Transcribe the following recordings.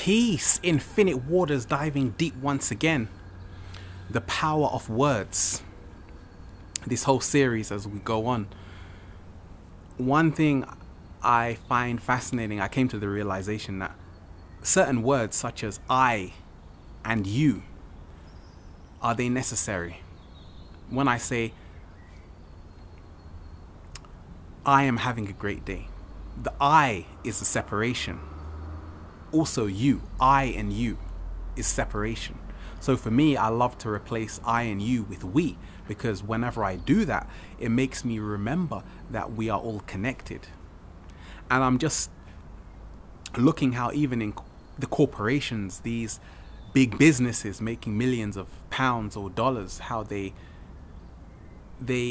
Peace, infinite waters, diving deep once again. The power of words. This whole series as we go on. One thing I find fascinating, I came to the realization that certain words such as I and you, are they necessary? When I say I am having a great day, the I is a separation. Also you, I and you is separation. So for me, I love to replace I and you with we, because whenever I do that, it makes me remember that we are all connected. And I'm just looking how even in the corporations, these big businesses making millions of pounds or dollars, how they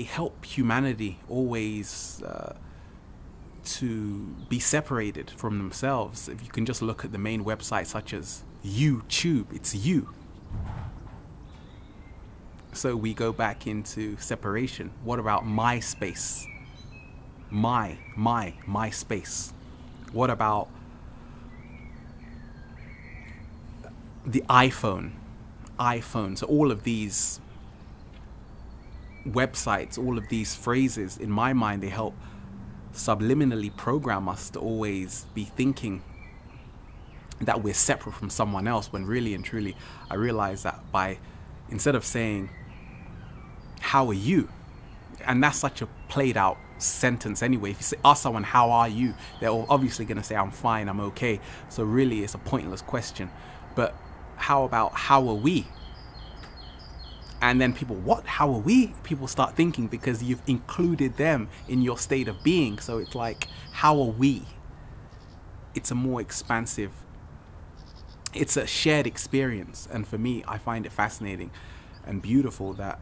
help humanity always to be separated from themselves. If you can just look at the main websites such as YouTube, it's you. So we go back into separation. What about my space? My space. What about the iPhone? So all of these websites, all of these phrases, in my mind, they help subliminally program us to always be thinking that we're separate from someone else, when really and truly I realize that instead of saying how are you, and that's such a played out sentence anyway. If you ask someone how are you, they're obviously going to say I'm fine, I'm okay. So really it's a pointless question. But how about how are we? And then people, what? How are we? People start thinking because you've included them in your state of being. So it's like, how are we? It's a more expansive, it's a shared experience. And for me, I find it fascinating and beautiful that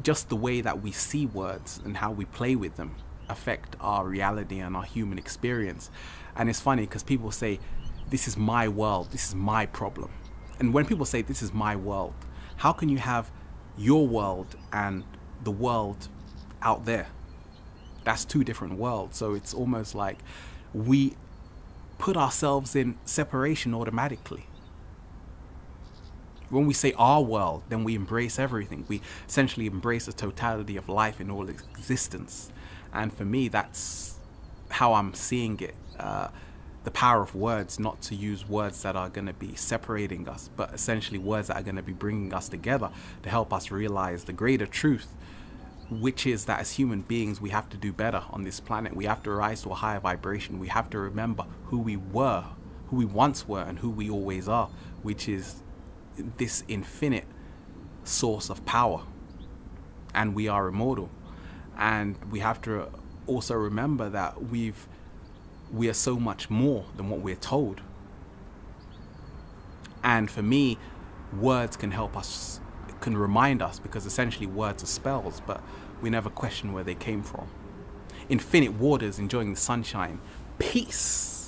just the way that we see words and how we play with them affect our reality and our human experience. And it's funny because people say, this is my world, this is my problem. And when people say this is my world, how can you have your world and the world out there? That's two different worlds. So it's almost like we put ourselves in separation automatically. When we say our world, then we embrace everything. We essentially embrace the totality of life in all existence. And for me, that's how I'm seeing it. The power of words, not to use words that are going to be separating us, but essentially words that are going to be bringing us together to help us realize the greater truth, which is that as human beings, we have to do better on this planet. We have to rise to a higher vibration. We have to remember who we were, who we once were, and who we always are, which is this infinite source of power. And we are immortal. And we have to also remember that we are so much more than what we're told. And for me, words can help us, can remind us, because essentially words are spells, but we never question where they came from. Infinite waters, enjoying the sunshine. Peace.